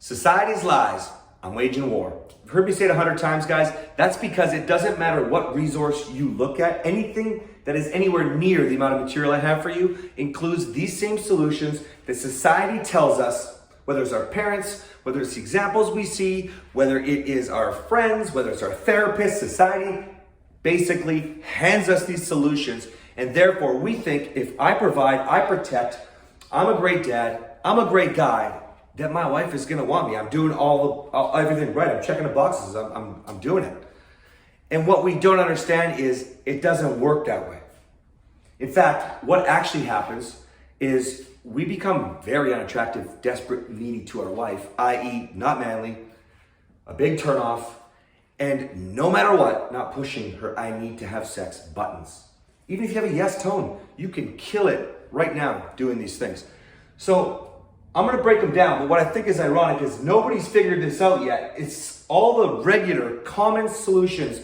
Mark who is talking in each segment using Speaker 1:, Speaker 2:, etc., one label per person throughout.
Speaker 1: Society's lies, I'm waging war. You've heard me say it 100 times, guys. That's because it doesn't matter what resource you look at. Anything that is anywhere near the amount of material I have for you includes these same solutions that society tells us, whether it's our parents, whether it's the examples we see, whether it is our friends, whether it's our therapist. Society basically hands us these solutions, and therefore we think if I provide, I protect, I'm a great dad, I'm a great guy, that my wife is gonna want me. I'm doing everything right. I'm checking the boxes. I'm doing it. And what we don't understand is it doesn't work that way. In fact, what actually happens is we become very unattractive, desperate, needy to our wife, i.e. not manly, a big turnoff, and no matter what, not pushing her I need to have sex buttons. Even if you have a yes tone, you can kill it right now doing these things. So I'm gonna break them down, but what I think is ironic is nobody's figured this out yet. It's all the regular, common solutions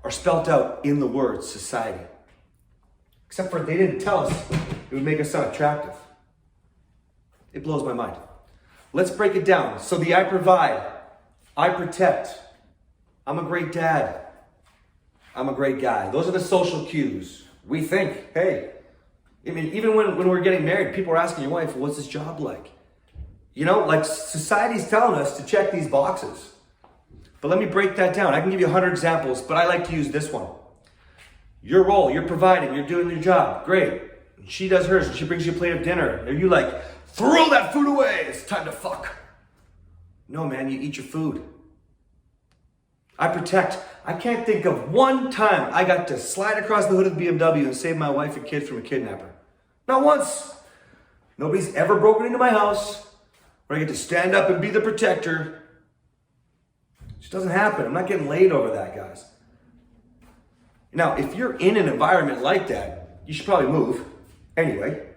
Speaker 1: are spelt out in the word society. Except for they didn't tell us it would make us sound attractive. It blows my mind. Let's break it down. So the I provide, I protect, I'm a great dad, I'm a great guy. Those are the social cues. We think, hey, I mean, even when we're getting married, people are asking your wife, what's his job like? You know, like society's telling us to check these boxes. But let me break that down. I can give you 100 examples, but I like to use this one. Your role, you're providing, you're doing your job, great. She does hers, and she brings you a plate of dinner. Are you like, throw that food away, it's time to fuck? No, man, you eat your food. I protect. I can't think of one time I got to slide across the hood of the BMW and save my wife and kids from a kidnapper. Not once. Nobody's ever broken into my house where I get to stand up and be the protector. It just doesn't happen. I'm not getting laid over that, guys. Now, if you're in an environment like that, you should probably move anyway.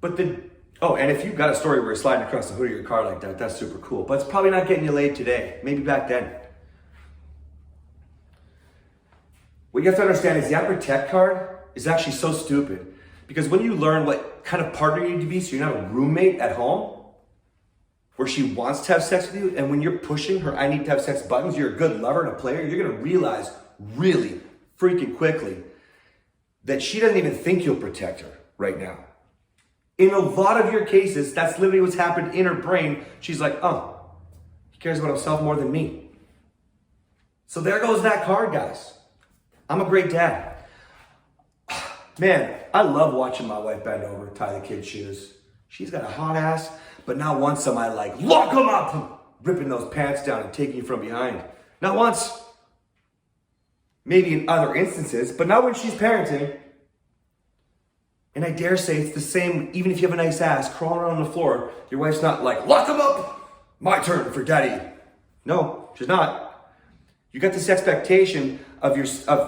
Speaker 1: But and if you've got a story where you're sliding across the hood of your car like that, that's super cool. But it's probably not getting you laid today. Maybe back then. What you have to understand is the I protect card is actually so stupid. Because when you learn what kind of partner you need to be so you're not a roommate at home, where she wants to have sex with you, and when you're pushing her I need to have sex buttons, you're a good lover and a player, you're gonna realize really freaking quickly that she doesn't even think you'll protect her right now. In a lot of your cases, that's literally what's happened in her brain. She's like, oh, he cares about himself more than me. So there goes that card, guys. I'm a great dad. Man, I love watching my wife bend over, tie the kid's shoes. She's got a hot ass, but not once am I like, lock him up, ripping those pants down and taking you from behind. Not once. Maybe in other instances, but not when she's parenting. And I dare say it's the same, even if you have a nice ass, crawling around on the floor, your wife's not like, lock him up, my turn for daddy. No, she's not. You got this expectation of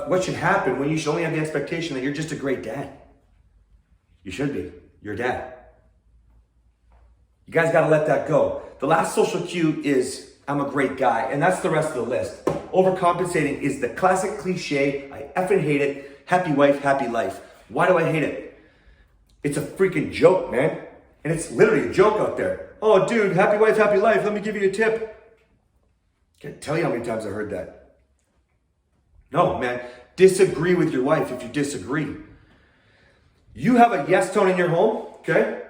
Speaker 1: what should happen when you should only have the expectation that you're just a great dad. You should be. You're a dad. You guys got to let that go. The last social cue is I'm a great guy, and that's the rest of the list. Overcompensating is the classic cliche. I effing hate it. Happy wife, happy life. Why do I hate it? It's a freaking joke, man. And it's literally a joke out there. Oh, dude, happy wife, happy life. Let me give you a tip. Can't tell you how many times I heard that. No, man. Disagree with your wife if you disagree. You have a yes tone in your home, okay?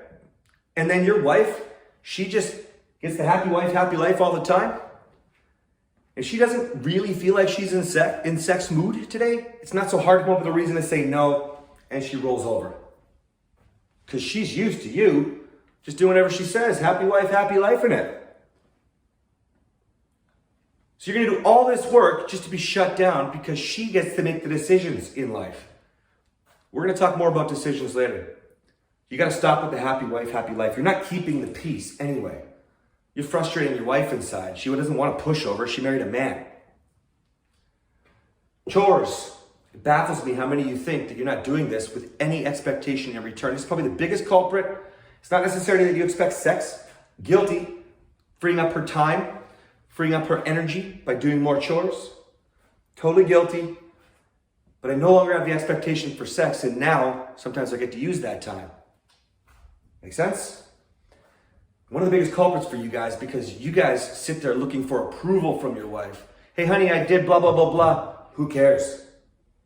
Speaker 1: And then your wife, she just gets the happy wife, happy life all the time. And she doesn't really feel like she's in sex mood today. It's not so hard to come up with a reason to say no, and she rolls over. Because she's used to you just doing whatever she says. Happy wife, happy life in it. So you're going to do all this work just to be shut down because she gets to make the decisions in life. We're going to talk more about decisions later. You got to stop with the happy wife, happy life. You're not keeping the peace anyway. You're frustrating your wife inside. She doesn't want a pushover. She married a man. Chores. It baffles me how many of you think that you're not doing this with any expectation in return. It's probably the biggest culprit. It's not necessarily that you expect sex. Guilty. Freeing up her time. Freeing up her energy by doing more chores. Totally guilty. But I no longer have the expectation for sex, and now sometimes I get to use that time. Make sense? One of the biggest culprits for you guys, because you guys sit there looking for approval from your wife. Hey, honey, I did blah, blah, blah, blah. Who cares?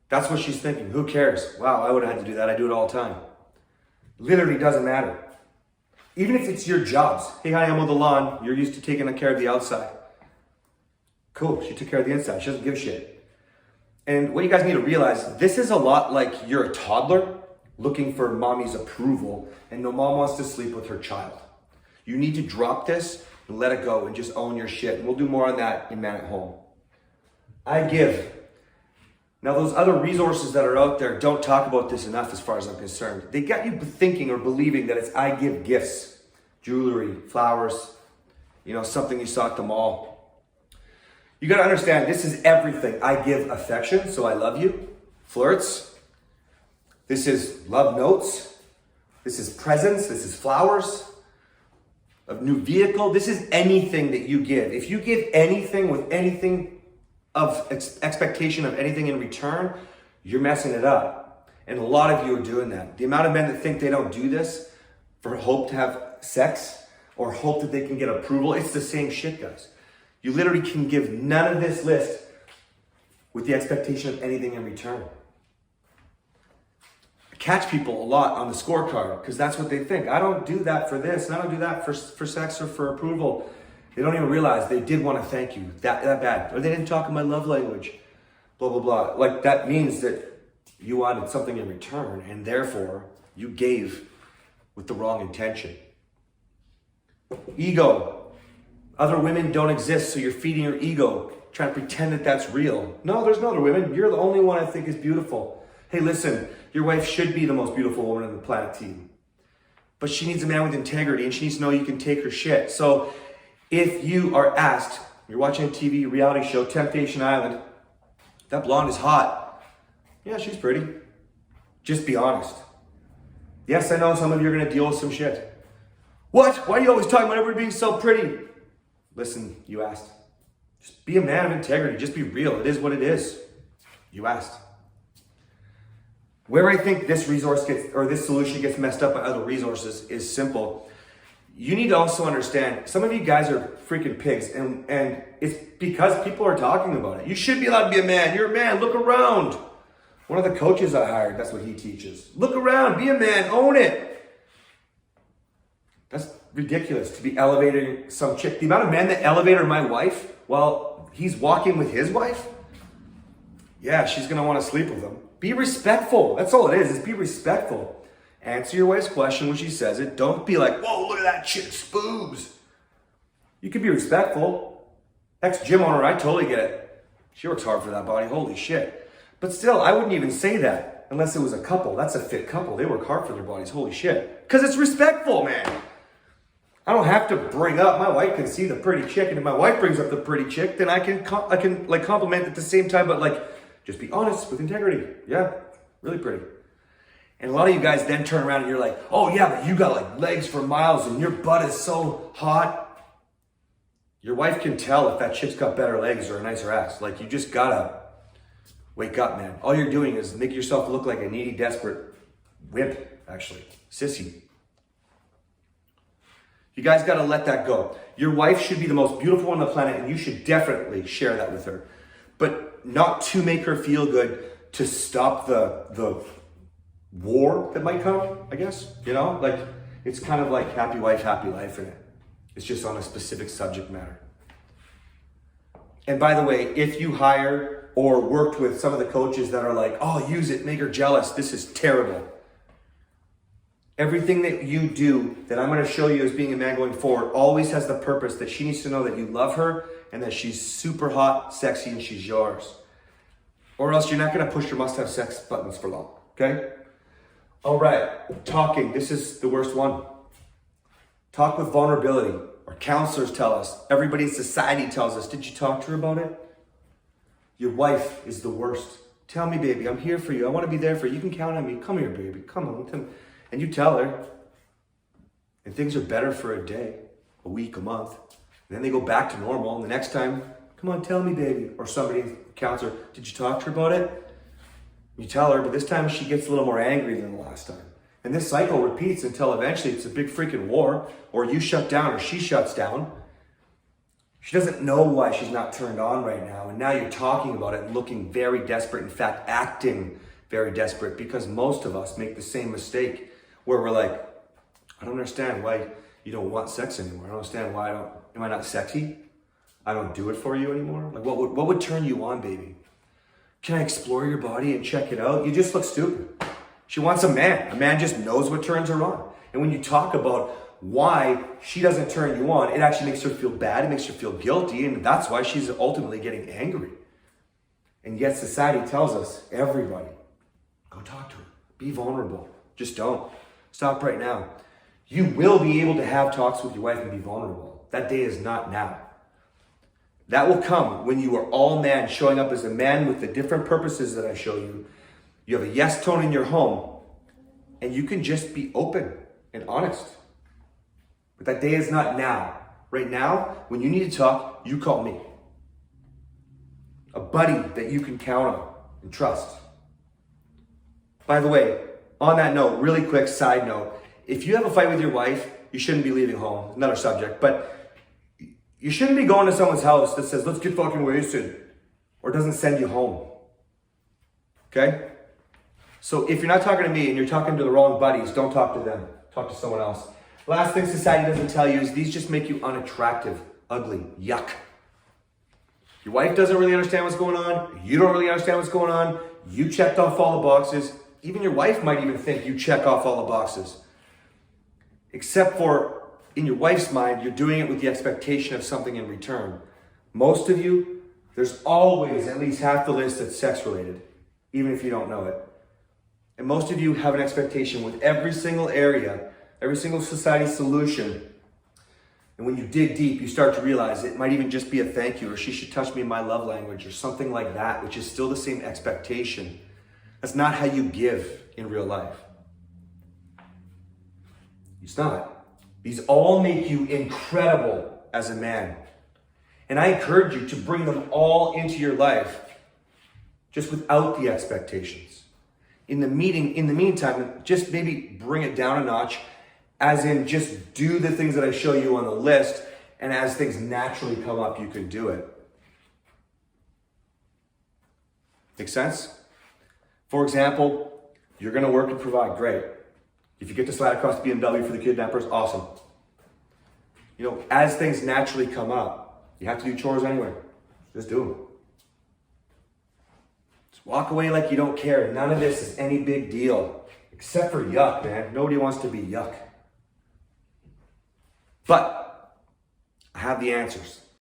Speaker 1: That's what she's thinking. Who cares? Wow, I would have had to do that. I do it all the time. Literally doesn't matter. Even if it's your jobs. Hey, honey, I mow the lawn. You're used to taking care of the outside. Cool, she took care of the inside. She doesn't give a shit. And what you guys need to realize, this is a lot like you're a toddler looking for mommy's approval and no mom wants to sleep with her child. You need to drop this and let it go and just own your shit. And we'll do more on that in Man at Home. I give. Now those other resources that are out there don't talk about this enough as far as I'm concerned. They got you thinking or believing that it's I give gifts, jewelry, flowers, something you saw at the mall. You got to understand, this is everything. I give affection, so I love you. Flirts. This is love notes. This is presents. This is flowers. A new vehicle. This is anything that you give. If you give anything with anything of expectation of anything in return, you're messing it up. And a lot of you are doing that. The amount of men that think they don't do this for hope to have sex or hope that they can get approval, it's the same shit, guys. You literally can give none of this list with the expectation of anything in return. I catch people a lot on the scorecard because that's what they think. I don't do that for this, and I don't do that for sex or for approval. They don't even realize they did want to thank you that bad. Or they didn't talk in my love language, blah, blah, blah. Like that means that you wanted something in return and therefore you gave with the wrong intention. Ego. Other women don't exist, so you're feeding your ego, trying to pretend that that's real. No, there's no other women. You're the only one I think is beautiful. Hey, listen, your wife should be the most beautiful woman on the planet team. But she needs a man with integrity and she needs to know you can take her shit. So if you are asked, you're watching a TV reality show, Temptation Island, that blonde is hot. Yeah, she's pretty. Just be honest. Yes, I know some of you are going to deal with some shit. What? Why are you always talking about everybody being so pretty? Listen, you asked. Just be a man of integrity. Just be real. It is what it is. You asked. Where I think this resource gets, or this solution gets messed up by other resources is simple. You need to also understand, some of you guys are freaking pigs, and it's because people are talking about it. You should be allowed to be a man. You're a man. Look around. One of the coaches I hired, that's what he teaches. Look around. Be a man. Own it. That's ridiculous to be elevating some chick. The amount of men that elevated my wife while he's walking with his wife, yeah, she's going to want to sleep with him. Be respectful. That's all it is be respectful. Answer your wife's question when she says it. Don't be like, whoa, look at that chick's boobs. You can be respectful. Ex-gym owner, I totally get it. She works hard for that body. Holy shit. But still, I wouldn't even say that unless it was a couple. That's a fit couple. They work hard for their bodies. Holy shit. Because it's respectful, man. I don't have to bring up, my wife can see the pretty chick, and if my wife brings up the pretty chick, then I can like compliment at the same time, but like, just be honest with integrity. Yeah, really pretty. And a lot of you guys then turn around and you're like, oh yeah, but you got like legs for miles and your butt is so hot. Your wife can tell if that chick's got better legs or a nicer ass. Like, you just gotta wake up, man. All you're doing is make yourself look like a needy, desperate wimp, actually. Sissy. You guys got to let that go. Your wife should be the most beautiful one on the planet, and you should definitely share that with her. But not to make her feel good, to stop the war that might come, I guess. Like, it's kind of like happy wife, happy life in it. It's just on a specific subject matter. And by the way, if you hire or worked with some of the coaches that are like, oh, use it, make her jealous, this is terrible. Everything that you do that I'm going to show you as being a man going forward always has the purpose that she needs to know that you love her and that she's super hot, sexy, and she's yours. Or else you're not going to push your must-have sex buttons for long, okay? All right, talking. This is the worst one. Talk with vulnerability. Our counselors tell us. Everybody in society tells us. Did you talk to her about it? Your wife is the worst. Tell me, baby, I'm here for you. I want to be there for you. You can count on me. Come here, baby. Come on. And you tell her, and things are better for a day, a week, a month. And then they go back to normal. And the next time, come on, tell me, baby. Or somebody, counselor, did you talk to her about it? You tell her, but this time she gets a little more angry than the last time. And this cycle repeats until eventually it's a big freaking war, or you shut down or she shuts down. She doesn't know why she's not turned on right now. And now you're talking about it and looking very desperate. In fact, acting very desperate, because most of us make the same mistake where we're like, I don't understand why you don't want sex anymore. I don't understand why am I not sexy? I don't do it for you anymore. Like what would turn you on, baby? Can I explore your body and check it out? You just look stupid. She wants a man. A man just knows what turns her on. And when you talk about why she doesn't turn you on, it actually makes her feel bad. It makes her feel guilty. And that's why she's ultimately getting angry. And yet society tells us, everybody, go talk to her. Be vulnerable. Just don't. Stop right now. You will be able to have talks with your wife and be vulnerable. That day is not now. That will come when you are all man, showing up as a man with the different purposes that I show you. You have a yes tone in your home, and you can just be open and honest. But that day is not now. Right now, when you need to talk, you call me. A buddy that you can count on and trust. By the way, on that note, really quick side note, if you have a fight with your wife, you shouldn't be leaving home. Another subject, but you shouldn't be going to someone's house that says, let's get fucking wasted, or doesn't send you home. Okay? So if you're not talking to me and you're talking to the wrong buddies, don't talk to them. Talk to someone else. Last thing society doesn't tell you is these just make you unattractive, ugly, yuck. Your wife doesn't really understand what's going on. You don't really understand what's going on. You checked off all the boxes. Even your wife might even think you check off all the boxes. Except for, in your wife's mind, you're doing it with the expectation of something in return. Most of you, there's always at least half the list that's sex related, even if you don't know it. And most of you have an expectation with every single area, every single society solution. And when you dig deep, you start to realize it might even just be a thank you, or she should touch me in my love language, or something like that, which is still the same expectation. That's not how you give in real life. It's not. These all make you incredible as a man. And I encourage you to bring them all into your life, just without the expectations. In the meantime, just maybe bring it down a notch, as in just do the things that I show you on the list, and as things naturally come up, you can do it. Make sense? For example, you're gonna work and provide, great. If you get to slide across the BMW for the kidnappers, awesome. You know, as things naturally come up, you have to do chores anyway. Just do them. Just walk away like you don't care. None of this is any big deal. Except for yuck, man. Nobody wants to be yuck. But I have the answers.